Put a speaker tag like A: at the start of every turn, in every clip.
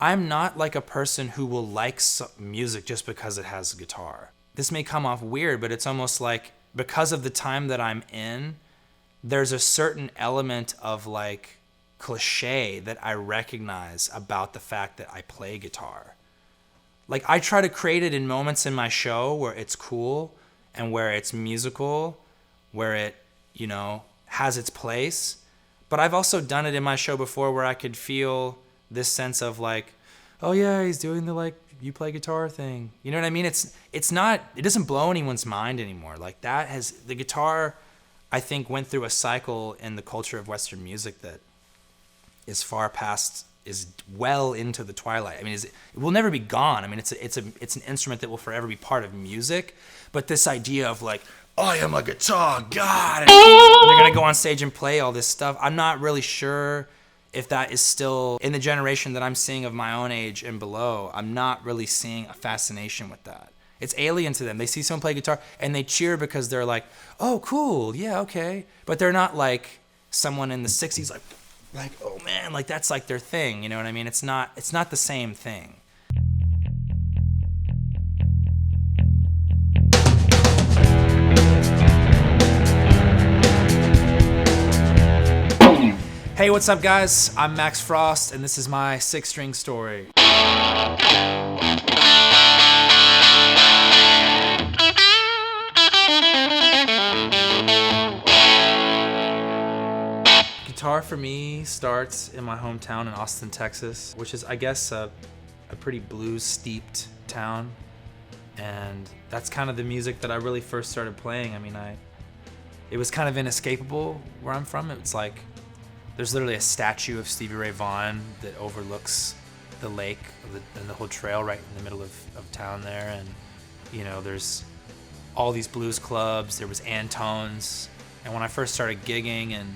A: I'm not like a person who will like music just because it has a guitar. This may come off weird, but it's almost like because of the time that I'm in, there's a certain element of like cliche that I recognize about the fact that I play guitar. Like I try to create it in moments in my show where it's cool and where it's musical, where it, you know, has its place. But I've also done it in my show before where I could feel this sense of like, oh yeah, he's doing the like you play guitar thing. You know what I mean? It's not, it doesn't blow anyone's mind anymore. Like that has, the guitar I think went through a cycle in the culture of Western music that is far past, is well into the twilight. I mean, it will never be gone. I mean, it's an instrument that will forever be part of music. But this idea of like, I am a guitar god, and they're gonna go on stage and play all this stuff. I'm not really sure if that is still in the generation that I'm seeing of my own age and below. I'm not really seeing a fascination with that. It's alien to them. They see someone play guitar and they cheer because they're like, oh, cool, yeah, okay. But they're not like someone in the 60s like, oh man, like that's like their thing, you know what I mean? It's not the same thing. Hey, what's up guys? I'm Max Frost and this is my 6-string story. Guitar for me starts in my hometown in Austin, Texas, which is, I guess, a pretty blues-steeped town. And that's kind of the music that I really first started playing. I mean, it was kind of inescapable where I'm from. It's like, there's literally a statue of Stevie Ray Vaughan that overlooks the lake and the whole trail right in the middle of town there. And, you know, there's all these blues clubs. There was Antone's. And when I first started gigging and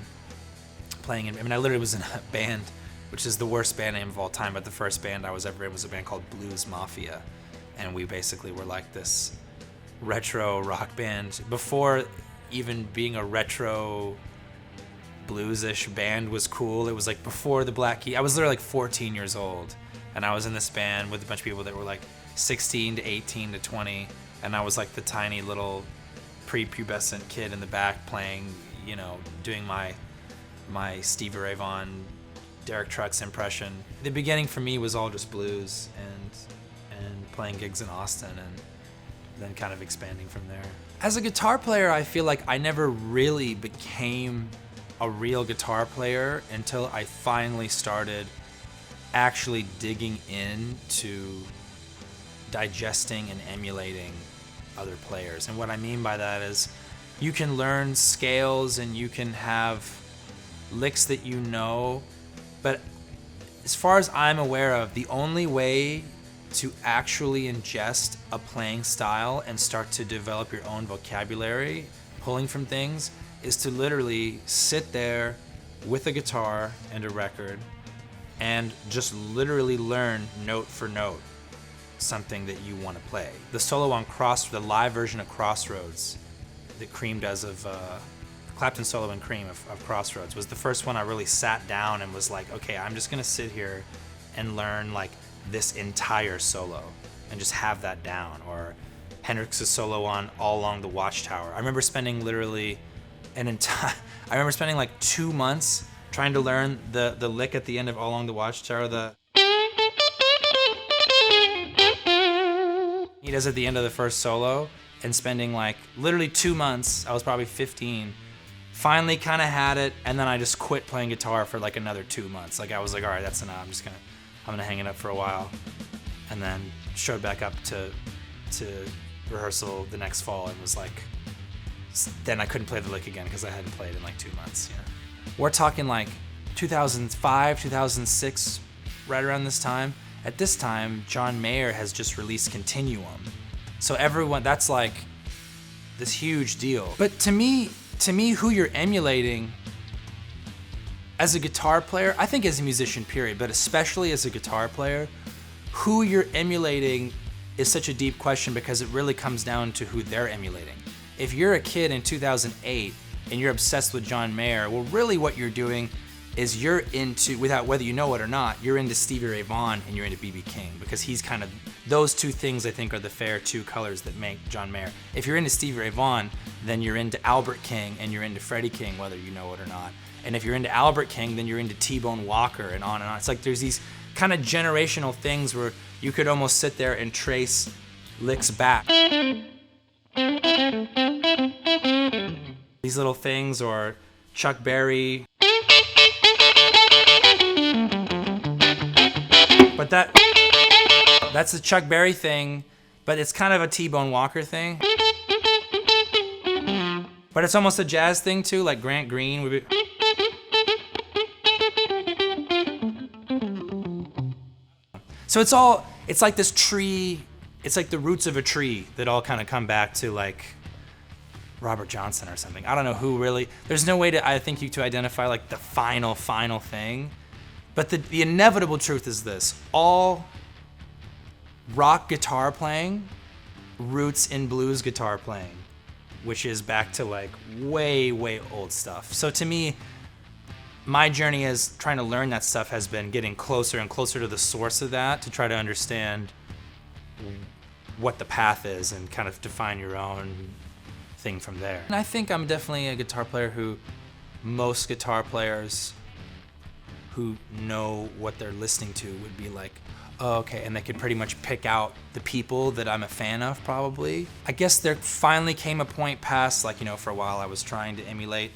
A: playing, I mean, I literally was in a band, which is the worst band name of all time, but the first band I was ever in was a band called Blues Mafia. And we basically were like this retro rock band. Before even being a retro bluesish band was cool, it was like before the Black Keys. I was literally like 14 years old, and I was in this band with a bunch of people that were like 16 to 18 to 20, and I was like the tiny little prepubescent kid in the back playing, you know, doing my Stevie Ray Vaughan, Derek Trucks impression. The beginning for me was all just blues and playing gigs in Austin and then kind of expanding from there. As a guitar player, I feel like I never really became a real guitar player until I finally started actually digging into digesting and emulating other players. And what I mean by that is you can learn scales and you can have licks that you know, but as far as I'm aware of, the only way to actually ingest a playing style and start to develop your own vocabulary, pulling from things, is to literally sit there with a guitar and a record and just literally learn note for note something that you want to play. The solo on the live version of Crossroads that Cream does of Clapton solo and Cream of Crossroads was the first one I really sat down and was like, okay, I'm just gonna sit here and learn like this entire solo and just have that down. Or Hendrix's solo on All Along the Watchtower. I remember spending literally like 2 months trying to learn the lick at the end of All Along the Watchtower, he does at the end of the first solo, and spending like literally 2 months, I was probably 15, finally kind of had it, and then I just quit playing guitar for like another 2 months. Like I was like, all right, that's enough. I'm gonna hang it up for a while, and then showed back up to rehearsal the next fall and was like, then I couldn't play the lick again because I hadn't played in like 2 months. You know? We're talking like 2005, 2006, right around this time. At this time, John Mayer has just released Continuum. So everyone, that's like this huge deal. But to me, who you're emulating as a guitar player, I think as a musician period, but especially as a guitar player, who you're emulating is such a deep question because it really comes down to who they're emulating. If you're a kid in 2008 and you're obsessed with John Mayer, well, really what you're doing is you're into, without whether you know it or not, you're into Stevie Ray Vaughan and you're into B.B. King, because he's kind of, those two things I think are the fair two colors that make John Mayer. If you're into Stevie Ray Vaughan, then you're into Albert King and you're into Freddie King, whether you know it or not. And if you're into Albert King, then you're into T-Bone Walker, and on and on. It's like there's these kind of generational things where you could almost sit there and trace licks back. These little things, or Chuck Berry. But that's the Chuck Berry thing, but it's kind of a T-Bone Walker thing. But it's almost a jazz thing too, like Grant Green would be. So it's like this tree, it's like the roots of a tree that all kind of come back to like Robert Johnson or something. I don't know who really, there's no way to, I think, to identify like the final thing. But the inevitable truth is this: all rock guitar playing roots in blues guitar playing, which is back to like way old stuff. So to me, my journey as trying to learn that stuff has been getting closer and closer to the source of that, to try to understand what the path is and kind of define your own thing from there. And I think I'm definitely a guitar player who most guitar players who know what they're listening to would be like, oh, okay, and they could pretty much pick out the people that I'm a fan of, probably. I guess there finally came a point past, like, you know, for a while I was trying to emulate.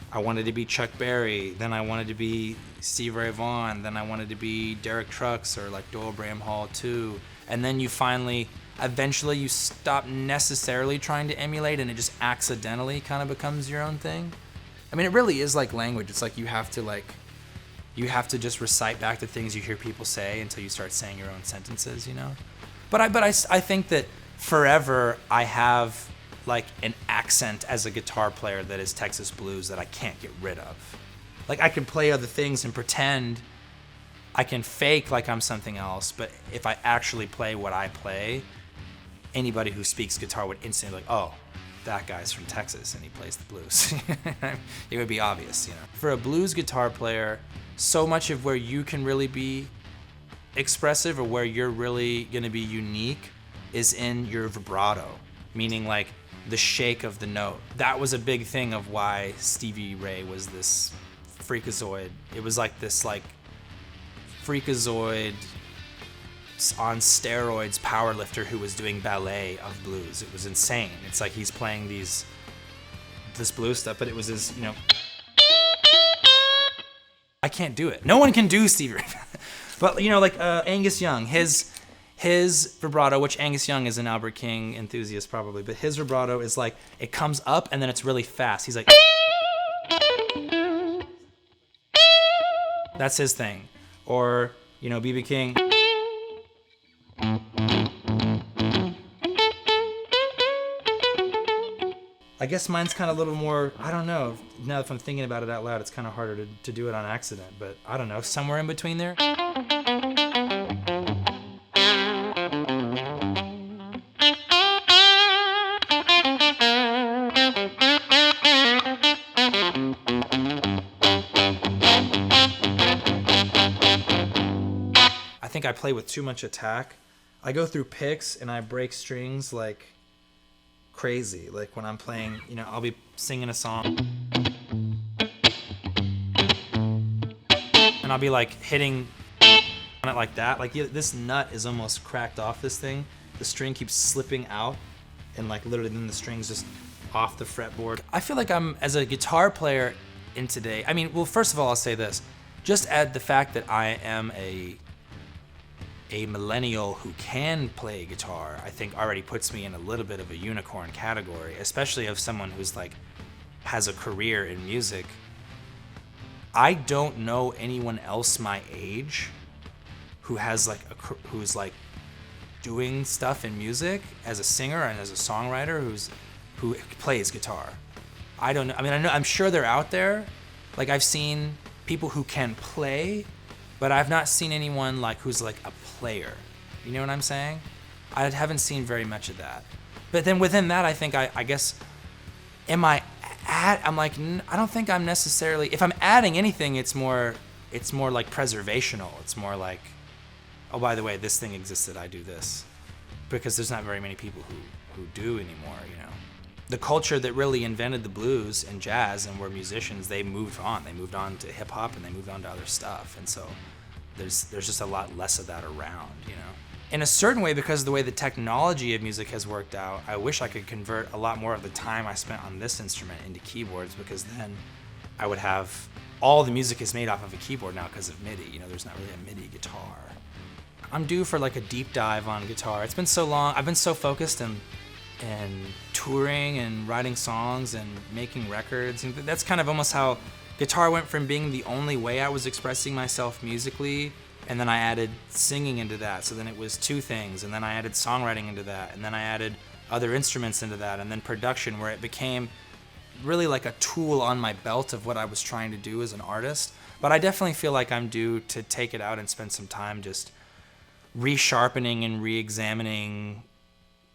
A: I wanted to be Chuck Berry, then I wanted to be Stevie Ray Vaughan, then I wanted to be Derek Trucks or like Doyle Bram Hall too. And then you finally, eventually you stop necessarily trying to emulate, and it just accidentally kind of becomes your own thing. I mean, it really is like language. It's like you have to just recite back the things you hear people say until you start saying your own sentences, you know? But I think that forever I have like an accent as a guitar player that is Texas blues that I can't get rid of. Like I can play other things and pretend, I can fake like I'm something else, but if I actually play what I play, anybody who speaks guitar would instantly be like, oh, that guy's from Texas and he plays the blues. It would be obvious, you know. For a blues guitar player, so much of where you can really be expressive or where you're really gonna be unique is in your vibrato, meaning like the shake of the note. That was a big thing of why Stevie Ray was this freakazoid. It was like this like freakazoid on steroids powerlifter who was doing ballet of blues. It was insane. It's like he's playing this blues stuff, but it was his, you know, I can't do it. No one can do Stevie Ray. But you know, like Angus Young, his vibrato, which Angus Young is an Albert King enthusiast probably, but his vibrato is like, it comes up and then it's really fast. He's like, that's his thing. Or, you know, B.B. King. I guess mine's kind of a little more, I don't know, now if I'm thinking about it out loud, it's kind of harder to do it on accident, but I don't know, somewhere in between there. I think I play with too much attack. I go through picks and I break strings like crazy. Like when I'm playing, you know, I'll be singing a song and I'll be like hitting on it like that. Like this nut is almost cracked off this thing. The string keeps slipping out and like literally then the string's just off the fretboard. I feel like I'm, as a guitar player in today, I mean, well, first of all, I'll say this. Just add the fact that I am a millennial who can play guitar, I think already puts me in a little bit of a unicorn category, especially of someone who's like has a career in music. I don't know anyone else my age who has like who's like doing stuff in music as a singer and as a songwriter who plays guitar. I don't know. I mean, I'm sure they're out there. Like I've seen people who can play, but I've not seen anyone like who's like a player. You know what I'm saying? I haven't seen very much of that. But then within that, I think I guess, am I I'm like, I don't think I'm necessarily, if I'm adding anything, it's more like preservational. It's more like, oh, by the way, this thing existed, I do this. Because there's not very many people who do anymore, you know. The culture that really invented the blues and jazz and were musicians, they moved on. They moved on to hip hop and they moved on to other stuff. And so there's just a lot less of that around, you know. In a certain way, because of the way the technology of music has worked out, I wish I could convert a lot more of the time I spent on this instrument into keyboards, because then I would have, all the music is made off of a keyboard now because of MIDI. You know, there's not really a MIDI guitar. I'm due for like a deep dive on guitar. It's been so long. I've been so focused in touring and writing songs and making records. And that's kind of almost how guitar went from being the only way I was expressing myself musically, and then I added singing into that. So then it was two things, and then I added songwriting into that, and then I added other instruments into that, and then production, where it became really like a tool on my belt of what I was trying to do as an artist. But I definitely feel like I'm due to take it out and spend some time just resharpening and re-examining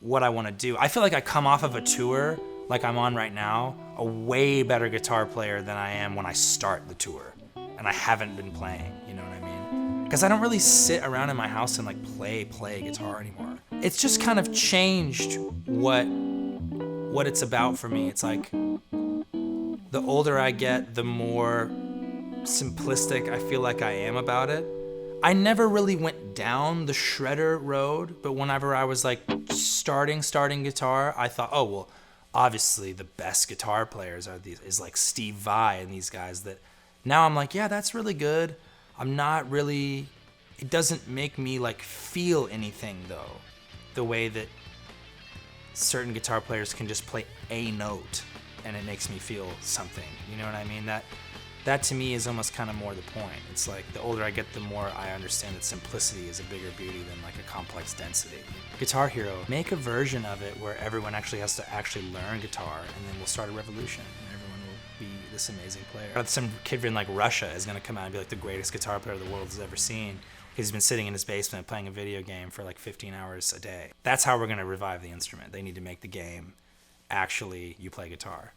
A: what I want to do. I feel like I come off of a tour like I'm on right now, a way better guitar player than I am when I start the tour, and I haven't been playing, you know what I mean? Because I don't really sit around in my house and like play guitar anymore. It's just kind of changed what it's about for me. It's like the older I get, the more simplistic I feel like I am about it. I never really went down the shredder road, but whenever I was like starting guitar, I thought, oh, well, obviously the best guitar players is like Steve Vai and these guys. That now I'm like, yeah, that's really good. I'm not really, it doesn't make me like feel anything though, the way that certain guitar players can just play a note and it makes me feel something. You know what I mean? That to me is almost kind of more the point. It's like the older I get, the more I understand that simplicity is a bigger beauty than like a complex density. Guitar Hero, make a version of it where everyone actually has to actually learn guitar, and then we'll start a revolution and everyone will be this amazing player. Some kid in like Russia is gonna come out and be like the greatest guitar player the world has ever seen. He's been sitting in his basement playing a video game for like 15 hours a day. That's how we're gonna revive the instrument. They need to make the game actually you play guitar.